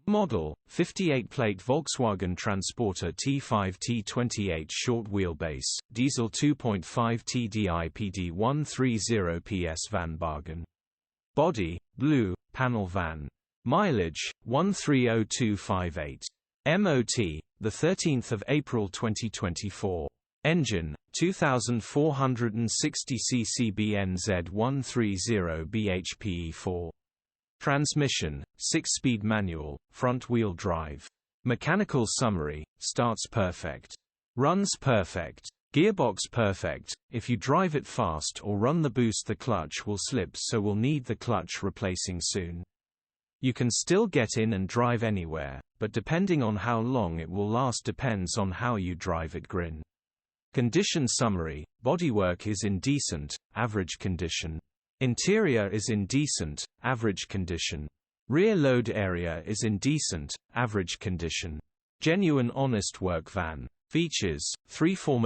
Model, 58-plate Volkswagen Transporter T5 T28 short wheelbase, diesel 2.5 TDI PD 130 PS van bargain. Body, blue, panel van. Mileage, 130258. MOT, 13 April 2024. Engine, 2460 cc BNZ130 bhpe4. Transmission, 6-speed manual, front-wheel drive. Mechanical summary, starts perfect. Runs perfect. Gearbox perfect. If you drive it fast or run the boost, the clutch will slip, so will need the clutch replacing soon. You can still get in and drive anywhere, but depending on how long it will last depends on how you drive it. Grin. Condition summary, bodywork is in decent, average condition. Interior is in decent, average condition. Rear load area is in decent, average condition. Genuine honest work van. Features, 3 former